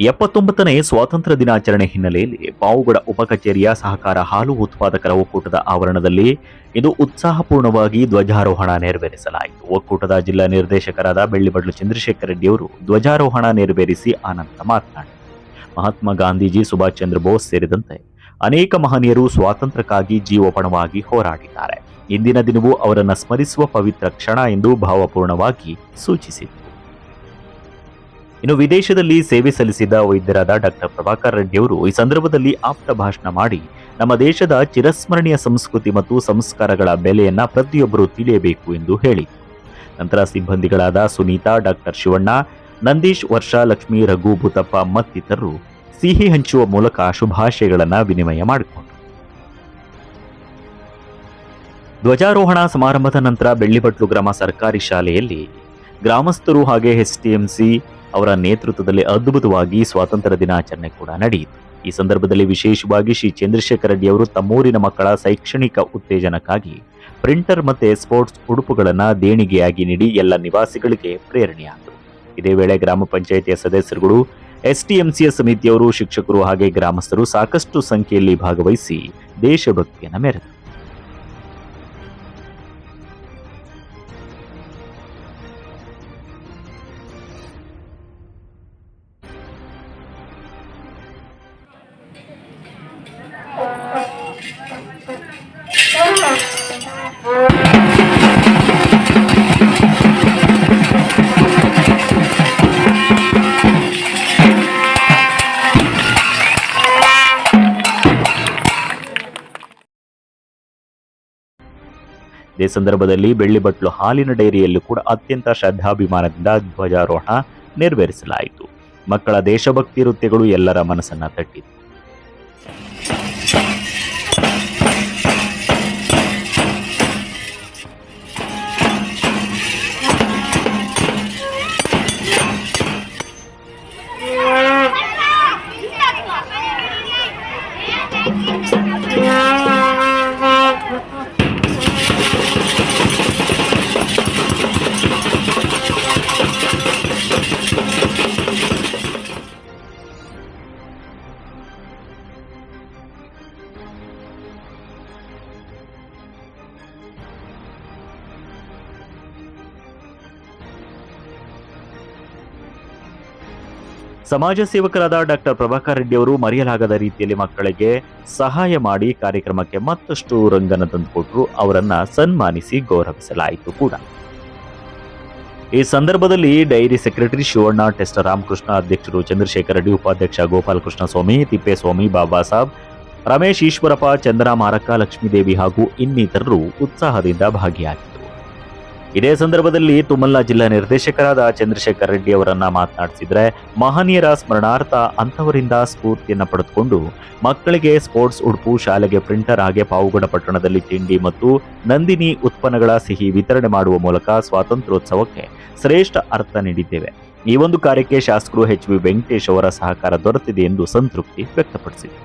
79ನೇ ಸ್ವಾತಂತ್ರ್ಯ ದಿನಾಚರಣೆ ಹಿನ್ನೆಲೆಯಲ್ಲಿ ಪಾವುಗಡ ಉಪಕಚೇರಿಯ ಸಹಕಾರ ಹಾಲು ಉತ್ಪಾದಕರ ಒಕ್ಕೂಟದ ಆವರಣದಲ್ಲಿ ಇದು ಉತ್ಸಾಹಪೂರ್ಣವಾಗಿ ಧ್ವಜಾರೋಹಣ ನೆರವೇರಿಸಲಾಯಿತು. ಒಕ್ಕೂಟದ ಜಿಲ್ಲಾ ನಿರ್ದೇಶಕರಾದ ಬೆಳ್ಳಿಬಡ್ಲು ಚಂದ್ರಶೇಖರ ರೆಡ್ಡಿಯವರು ಧ್ವಜಾರೋಹಣ ನೆರವೇರಿಸಿ ಆನಂತರ ಮಾತನಾಡಿದರು. ಮಹಾತ್ಮ ಗಾಂಧೀಜಿ, ಸುಭಾಷ್ ಚಂದ್ರ ಬೋಸ್ ಸೇರಿದಂತೆ ಅನೇಕ ಮಹನೀಯರು ಸ್ವಾತಂತ್ರ್ಯಕ್ಕಾಗಿ ಜೀವಪಣವಾಗಿ ಹೋರಾಡಿದ್ದಾರೆ. ಇಂದಿನ ದಿನವೂ ಅವರನ್ನು ಸ್ಮರಿಸುವ ಪವಿತ್ರ ಕ್ಷಣ ಎಂದು ಭಾವಪೂರ್ಣವಾಗಿ ಸೂಚಿಸಿದರು. ಇನ್ನು ವಿದೇಶದಲ್ಲಿ ಸೇವೆ ಸಲ್ಲಿಸಿದ ವೈದ್ಯರಾದ ಡಾಕ್ಟರ್ ಪ್ರಭಾಕರ್ ರೆಡ್ಡಿಯವರು ಈ ಸಂದರ್ಭದಲ್ಲಿ ಆಪ್ತ ಭಾಷಣ ಮಾಡಿ ನಮ್ಮ ದೇಶದ ಚಿರಸ್ಮರಣೀಯ ಸಂಸ್ಕೃತಿ ಮತ್ತು ಸಂಸ್ಕಾರಗಳ ಬೆಲೆಯನ್ನ ಪ್ರತಿಯೊಬ್ಬರು ತಿಳಿಯಬೇಕು ಎಂದು ಹೇಳಿದರು. ನಂತರ ಸಿಬ್ಬಂದಿಗಳಾದ ಸುನೀತಾ, ಡಾಕ್ಟರ್ ಶಿವಣ್ಣ, ನಂದೀಶ್, ವರ್ಷಾ, ಲಕ್ಷ್ಮೀ, ರಘು, ಭೂತಪ್ಪ ಮತ್ತಿತರರು ಸಿಹಿ ಹಂಚುವ ಮೂಲಕ ಶುಭಾಶಯಗಳನ್ನು ವಿನಿಮಯ ಮಾಡಿಕೊಂಡರು. ಧ್ವಜಾರೋಹಣ ಸಮಾರಂಭದ ನಂತರ ಬೆಳ್ಳಿಬಟ್ಲು ಗ್ರಾಮ ಸರ್ಕಾರಿ ಶಾಲೆಯಲ್ಲಿ ಗ್ರಾಮಸ್ಥರು ಹಾಗೆ ಎಸ್ಟಿಎಂಸಿ ಅವರ ನೇತೃತ್ವದಲ್ಲಿ ಅದ್ಭುತವಾಗಿ ಸ್ವಾತಂತ್ರ್ಯ ದಿನಾಚರಣೆ ಕೂಡ ನಡೆಯಿತು. ಈ ಸಂದರ್ಭದಲ್ಲಿ ವಿಶೇಷವಾಗಿ ಶ್ರೀ ಚಂದ್ರಶೇಖರ ರೆಡ್ಡಿ ಅವರು ತಮ್ಮೂರಿನ ಮಕ್ಕಳ ಶೈಕ್ಷಣಿಕ ಉತ್ತೇಜನಕ್ಕಾಗಿ ಪ್ರಿಂಟರ್ ಮತ್ತೆ ಸ್ಪೋರ್ಟ್ಸ್ ಉಡುಪುಗಳನ್ನು ದೇಣಿಗೆಯಾಗಿ ನೀಡಿ ಎಲ್ಲ ನಿವಾಸಿಗಳಿಗೆ ಪ್ರೇರಣೆಯಾದರು. ಇದೇ ವೇಳೆ ಗ್ರಾಮ ಪಂಚಾಯಿತಿಯ ಸದಸ್ಯರುಗಳು, ಎಸ್ಟಿಎಂಸಿಯ ಸಮಿತಿಯವರು, ಶಿಕ್ಷಕರು ಹಾಗೆ ಗ್ರಾಮಸ್ಥರು ಸಾಕಷ್ಟು ಸಂಖ್ಯೆಯಲ್ಲಿ ಭಾಗವಹಿಸಿ ದೇಶಭಕ್ತಿಯನ್ನು ಮೆರೆದರು. ಇದೇ ಸಂದರ್ಭದಲ್ಲಿ ಬೆಳ್ಳಿಬಟ್ಲು ಹಾಲಿನ ಡೈರಿಯಲ್ಲೂ ಕೂಡ ಅತ್ಯಂತ ಶ್ರದ್ಧಾಭಿಮಾನದಿಂದ ಧ್ವಜಾರೋಹಣ ನೆರವೇರಿಸಲಾಯಿತು. ಮಕ್ಕಳ ದೇಶಭಕ್ತಿ ನೃತ್ಯಗಳು ಎಲ್ಲರ ಮನಸ್ಸನ್ನ ತಟ್ಟಿತು. ಸಮಾಜ ಸೇವಕರಾದ ಡಾಕ್ಟರ್ ಪ್ರಭಾಕರ್ ರೆಡ್ಡಿ ಅವರು ಮರೆಯಲಾಗದ ರೀತಿಯಲ್ಲಿ ಮಕ್ಕಳಿಗೆ ಸಹಾಯ ಮಾಡಿ ಕಾರ್ಯಕ್ರಮಕ್ಕೆ ಮತ್ತಷ್ಟು ರಂಗನ ತಂದುಕೊಟ್ಟರು. ಅವರನ್ನ ಸನ್ಮಾನಿಸಿ ಗೌರವಿಸಲಾಯಿತು ಕೂಡ. ಈ ಸಂದರ್ಭದಲ್ಲಿ dairy secretary Shivanna, tester Ramakrishna, ಅಧ್ಯಕ್ಷರು ಚಂದ್ರಶೇಖರ ರೆಡ್ಡಿ, ಉಪಾಧ್ಯಕ್ಷ ಗೋಪಾಲಕೃಷ್ಣ ಸ್ವಾಮಿ, ತಿಪ್ಪೇಸ್ವಾಮಿ, ಬಾಬಾ ಸಾಬ್, ರಮೇಶ್, ಈಶ್ವರಪ್ಪ, ಚಂದನ, ಮಾರಕ್ಕ, ಲಕ್ಷ್ಮೀದೇವಿ ಹಾಗೂ ಇನ್ನಿತರರು ಉತ್ಸಾಹದಿಂದ ಭಾಗಿಯಾಗಿದ್ದರು. ಇದೇ ಸಂದರ್ಭದಲ್ಲಿ ತುಮಲ್ನ ಜಿಲ್ಲಾ ನಿರ್ದೇಶಕರಾದ ಚಂದ್ರಶೇಖರ ರೆಡ್ಡಿ ಅವರನ್ನ ಮಾತನಾಡಿಸಿದ್ರೆ, ಮಹನೀಯರ ಸ್ಮರಣಾರ್ಥ ಅಂಥವರಿಂದ ಸ್ಫೂರ್ತಿಯನ್ನು ಪಡೆದುಕೊಂಡು ಮಕ್ಕಳಿಗೆ ಸ್ಪೋರ್ಟ್ಸ್ ಉಡುಪು, ಶಾಲೆಗೆ ಪ್ರಿಂಟರ್ ಹಾಗೆ ಪಾವುಗಡ ಪಟ್ಟಣದಲ್ಲಿ ತಿಂಡಿ ಮತ್ತು ನಂದಿನಿ ಉತ್ಪನ್ನಗಳ ಸಿಹಿ ವಿತರಣೆ ಮಾಡುವ ಮೂಲಕ ಸ್ವಾತಂತ್ರ್ಯೋತ್ಸವಕ್ಕೆ ಶ್ರೇಷ್ಠ ಅರ್ಥ ನೀಡಿದ್ದೇವೆ. ಈ ಒಂದು ಕಾರ್ಯಕ್ಕೆ ಶಾಸಕರು ಎಚ್ ವಿ ವೆಂಕಟೇಶ್ ಅವರ ಸಹಕಾರ ದೊರೆತಿದೆ ಎಂದು ಸಂತೃಪ್ತಿ ವ್ಯಕ್ತಪಡಿಸಿದರು.